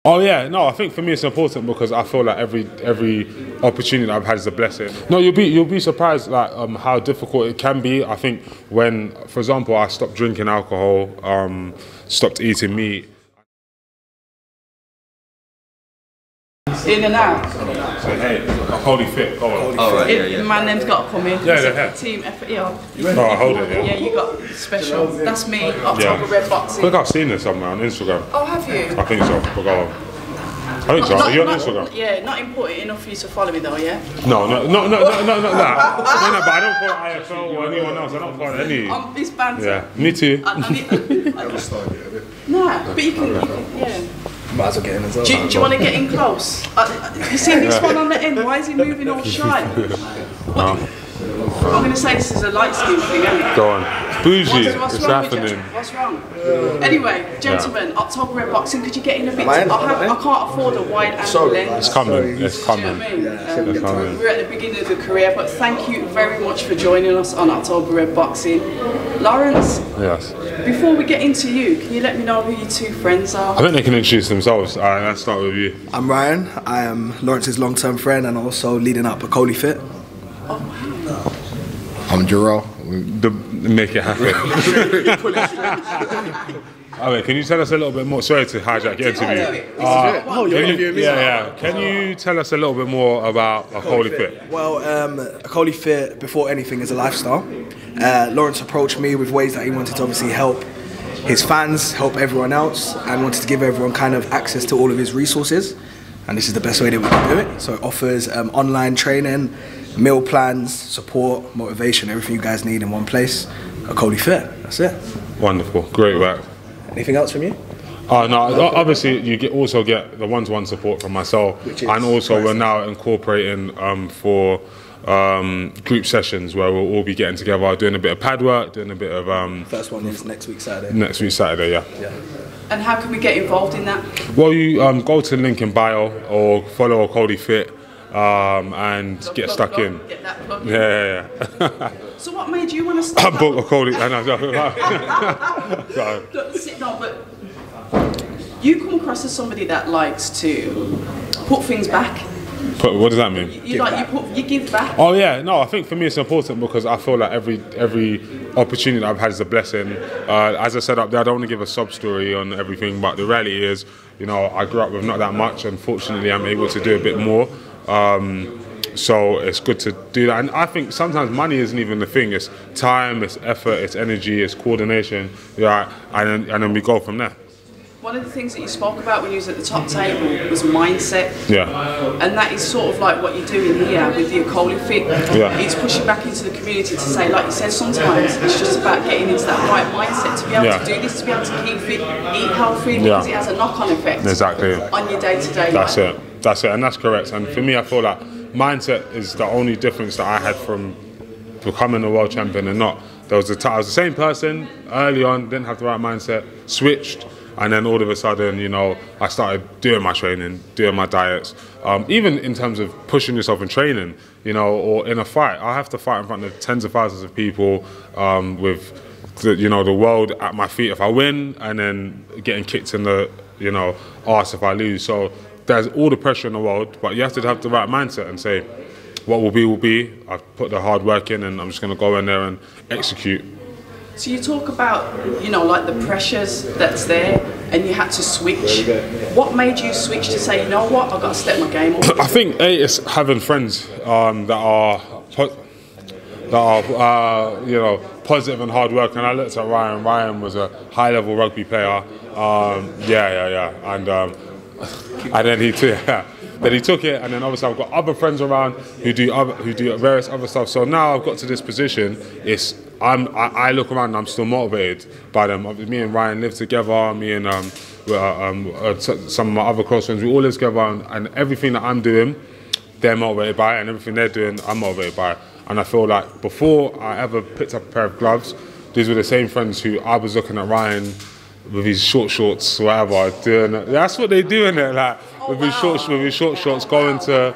Oh yeah, no, I think for me it's important because I feel like every opportunity that I've had is a blessing. No, you'll be surprised like how difficult it can be. I think when, for example, I stopped drinking alcohol, stopped eating meat. In and out. So hey, Okolie fit. Go on. Oh right, yeah. My name's got to come in. Yeah. Team effort. Yeah. No, I hold it. Yeah, you got special. That's me. October Red Boxing. I think I've seen this somewhere on Instagram. Oh, have you? I think so. But go on. I think so. Are you on Instagram? Yeah, not important enough for you to follow me though, yeah? No, that. No, but I don't follow IFL or anyone else. I don't follow any. This band. Yeah, me too. Nah, but you can, yeah. Might as well get in as well. Do you want to get in close? You see this one on the end? Why is he moving all shy? I'm going to say this is a light skin thing, isn't it? Go on. Bougie. What's it's wrong happening. What's wrong? Anyway, gentlemen, October Red Boxing, could you get in a bit? I can't afford a wide angle lens. It's coming. It's coming. Do you know what I mean? We're at the beginning of the career, but thank you very much for joining us on October Red Boxing. Lawrence, Yes. before we get into you, can you let me know who your two friends are? I think they can introduce themselves. Alright, let's start with you. I'm Ryan. I am Lawrence's long-term friend and also leading up Okolie Fit. I'm Jarrell. Make it happen. Alright, can you tell us a little bit more? Sorry to hijack your interview. Can you tell us a little bit more about Okolie Fit? Well, Okolie Fit, before anything, is a lifestyle. Lawrence approached me with ways that he wanted to obviously help his fans, help everyone else, and wanted to give everyone kind of access to all of his resources. And this is the best way that we can do it. So it offers online training, meal plans, support, motivation, everything you guys need in one place. Okolie Fit, that's it. Wonderful, great work. Anything else from you? No, obviously you also get the one-to-one support from myself, and also we're now incorporating for group sessions where we'll all be getting together, doing a bit of pad work, doing a bit of First one is next week Saturday. Next week Saturday, yeah. And how can we get involved in that? Well, you go to the link in bio or follow Okolie Fit and get stuck in. Get that plug in. Yeah. So what made you want to start? I booked Okolie. No, but you come across as somebody that likes to put things back. What does that mean? You give back. Oh yeah, no, I think for me it's important because I feel like every opportunity that I've had is a blessing. As I said up there, I don't want to give a sob story on everything, but the reality is, you know, I grew up with not that much, and fortunately I'm able to do a bit more. So it's good to do that, and I think sometimes money isn't even the thing. It's time, it's effort, it's energy, it's coordination, yeah, and then we go from there. One of the things that you spoke about when you was at the top table was mindset. Yeah. And that is sort of like what you're doing here with the Okolie Fit. Yeah. It's pushing back into the community to say, like you said, sometimes it's just about getting into that right mindset to be able to do this, to be able to keep fit, eat healthy, because it has a knock-on effect on your day-to-day life. That's it, and that's correct. And for me, I feel like mindset is the only difference that I had from becoming a world champion and not. I was the same person early on, didn't have the right mindset, switched. And then all of a sudden, you know, I started doing my training, doing my diets. Even in terms of pushing yourself in training, you know, or in a fight. I have to fight in front of tens of thousands of people with, the world at my feet if I win, and then getting kicked in the, arse if I lose. So there's all the pressure in the world, but you have to have the right mindset and say, what will be, will be. I've put the hard work in, and I'm just going to go in there and execute. So you talk about, like the pressures that's there, and you had to switch. What made you switch to say, you know what, I've got to step my game up? I think it's having friends that are positive and hard work. And I looked at Ryan. Ryan was a high-level rugby player. And then he took it, and then obviously I've got other friends around who do various other stuff. So now I've got to this position. I look around and I'm still motivated by them. Me and Ryan live together. Me and some of my other close friends, we all live together, and everything that I'm doing, they're motivated by it, and everything they're doing, I'm motivated by it. And I feel like before I ever picked up a pair of gloves, these were the same friends who I was looking at Ryan with his short shorts, whatever, doing it. That's what they do in it, like with his short shorts, going to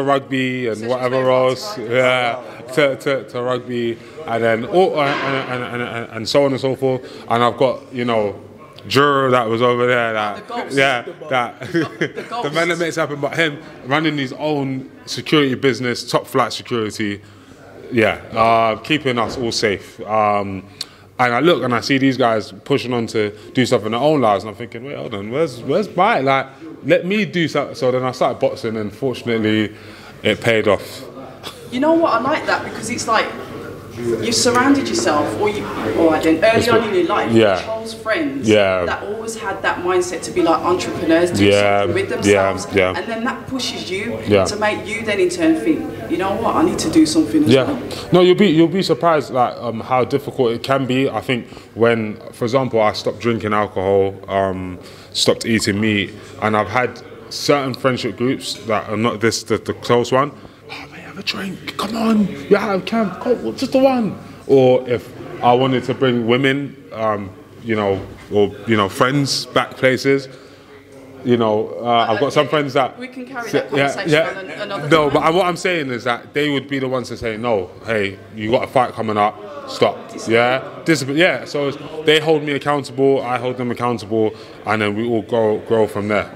rugby and whatever else, to rugby, and then and so on and so forth. And I've got juror that was over there, the ghost. The man that makes it happen, but him running his own security business, top flight security, keeping us all safe. And I look and I see these guys pushing on to do stuff in their own lives, and I'm thinking, wait, hold on, where's Mike? Like, let me do something. So then I started boxing, and fortunately, it paid off. You know what? I like that because it's like you surrounded yourself, early on in your life, you chose friends that always had that mindset to be like entrepreneurs, do something with themselves, and then that pushes you to make you then in turn think, you know what, I need to do something as well. No, you'll be surprised like how difficult it can be. I think when, for example, I stopped drinking alcohol, stopped eating meat, and I've had certain friendship groups that are not the close one. A drink, come on, camp, just the one. Or if I wanted to bring women, friends back places, I've got some friends that we can carry that conversation on another time. No, but what I'm saying is that they would be the ones to say, no, hey, you got a fight coming up, stop. Discipline. So they hold me accountable, I hold them accountable, and then we all grow from there.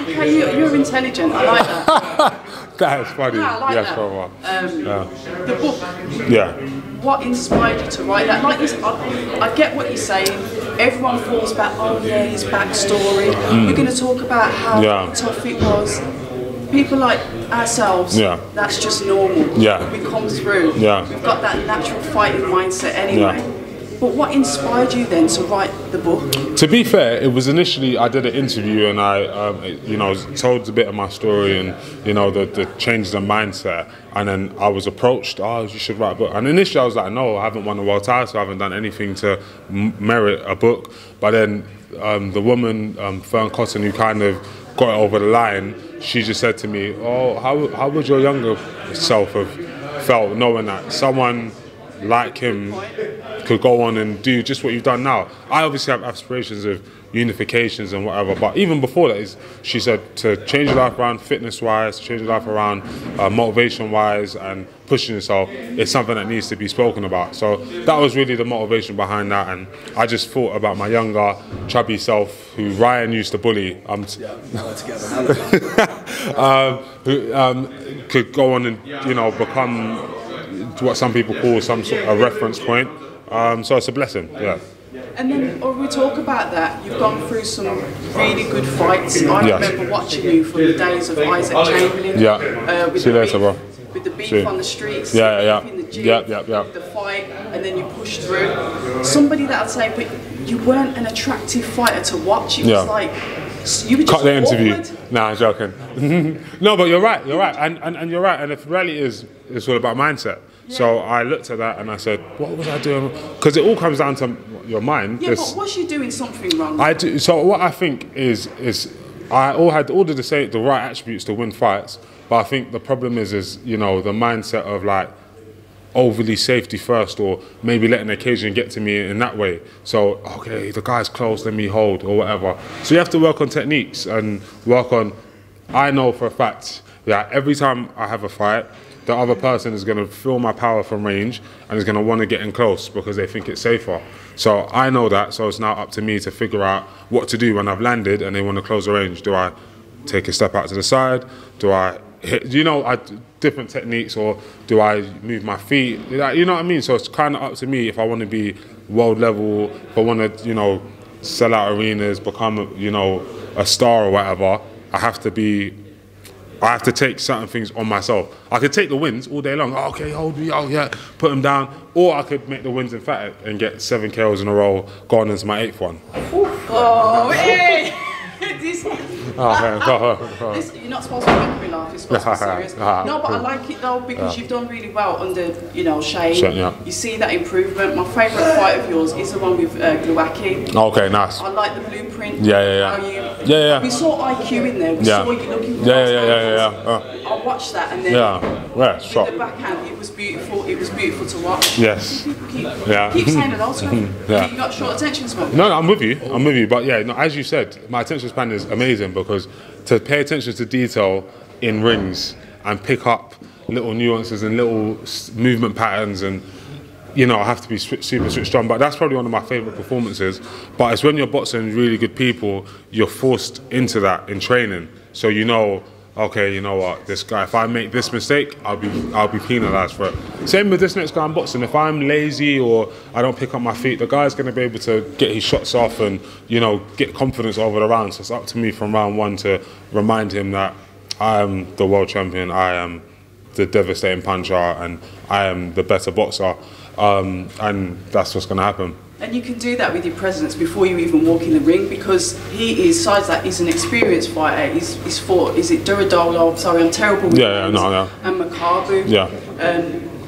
Okay, you're intelligent. I like that. That is funny. Yeah, I like that. The book. What inspired you to write that? Like this, I get what you're saying. Everyone falls back. His backstory. You're going to talk about how tough it was. People like ourselves, that's just normal. We come through. We've got that natural fighting mindset anyway. But what inspired you then to write the book? To be fair, it was initially I did an interview and I, told a bit of my story and the changes in mindset. And then I was approached, you should write a book. And initially I was like, no, I haven't won a world title, so I haven't done anything to merit a book. But then the woman, Fern Cotton, who kind of got it over the line, she just said to me, how would your younger self have felt knowing that someone like him could go on and do just what you've done now? I obviously have aspirations of unifications and whatever, but even before that, she said to change your life around fitness-wise, change your life around motivation-wise and pushing yourself, it's something that needs to be spoken about. So that was really the motivation behind that, and I just thought about my younger, chubby self who Ryan used to bully. Who could go on and become what some people call some sort of a reference point. So it's a blessing, And then we talk about that. You've gone through some really good fights. I remember watching you from the days of Isaac Chamberlain. With the beef on the streets, in the gym, the fight, and then you pushed through. Somebody that I'd say, but you weren't an attractive fighter to watch. It was like you were just cut the interview. awkward. Nah, I'm joking. No, but you're right, and you're right. And the reality is, it's all about mindset. So I looked at that and I said, what was I doing? Because it all comes down to your mind. Yeah, but was you doing something wrong? I do. So what I think is I had all the right attributes to win fights, but I think the problem is the mindset of like overly safety first, or maybe letting the occasion get to me in that way. So okay, the guy's close, let me hold or whatever. So you have to work on techniques and work on. I know for a fact that every time I have a fight, the other person is going to feel my power from range and is going to want to get in close because they think it's safer. So I know that, so it's now up to me to figure out what to do when I've landed and they want to close the range. Do I take a step out to the side? Do I hit, different techniques, or do I move my feet? You know what I mean? So it's kind of up to me if I want to be world level, if I want to, sell out arenas, become, a star or whatever. I have to take certain things on myself. I could take the wins all day long. Okay, hold me, put them down. Or I could make the wins emphatic and get 7 KOs in a row, go on into my 8th one. Hey! This, you're not supposed to make me laugh, you're supposed to be serious. No, but I like it though, because you've done really well under, Shane. You see that improvement. My favourite fight of yours is the one with Glowacki. Okay, nice. I like the blueprint. We saw IQ in there. We saw you looking for I watched that, and then with the backhand, it was beautiful. It was beautiful to watch. Yes. Keep saying it also. You got short attention span. No, I'm with you. But as you said, my attention span is amazing, because to pay attention to detail in rings and pick up little nuances and little movement patterns, and you know, I have to be super switched on. But that's probably one of my favourite performances. But it's when you're boxing really good people, you're forced into that in training. So you know, okay, you know what, this guy, if I make this mistake, I'll be penalised for it. Same with this next guy I'm boxing. If I'm lazy or I don't pick up my feet, the guy's going to be able to get his shots off and, you know, get confidence over the round. So it's up to me from round one to remind him that I am the world champion, I am the devastating puncher, and I am the better boxer. And that's what's going to happen. And you can do that with your presence before you even walk in the ring, because he is, besides that, he's an experienced fighter. He's fought, is it Duradolo? Sorry, I'm terrible with names. And Makabu.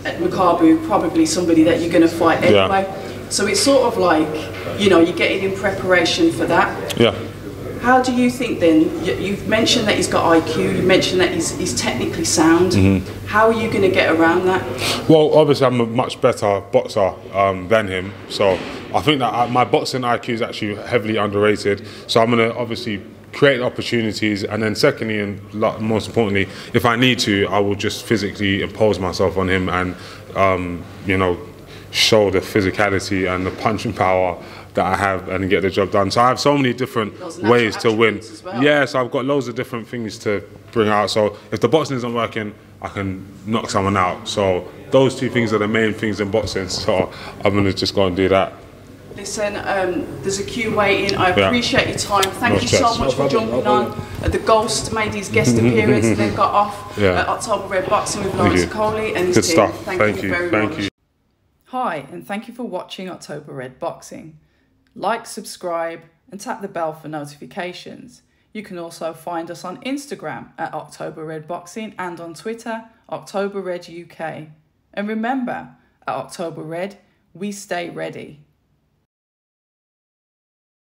Makabu, probably somebody that you're going to fight anyway. So it's sort of like, you know, you're getting in preparation for that. How do you think then, you've mentioned that he's got IQ, you mentioned that he's technically sound. How are you going to get around that? Well, obviously I'm a much better boxer than him, so I think that my boxing IQ is actually heavily underrated. So I'm going to obviously create opportunities, and then secondly, and most importantly, if I need to, I will just physically impose myself on him and, you know, show the physicality and the punching power that I have and get the job done. So I have so many different ways to win. Well. So I've got loads of different things to bring out. So if the boxing isn't working, I can knock someone out. So those two things are the main things in boxing. So I'm going to just go and do that. Listen, there's a queue waiting. I appreciate your time. Thank you so much for jumping on. The Ghost made his guest appearance and then got off at October Red Boxing with Lawrence Okolie and his Good team. stuff. Thank you very much. You. Hi, and thank you for watching October Red Boxing. Like, subscribe, and tap the bell for notifications. You can also find us on Instagram at October Red Boxing and on Twitter, October Red UK. And remember, at October Red, we stay ready.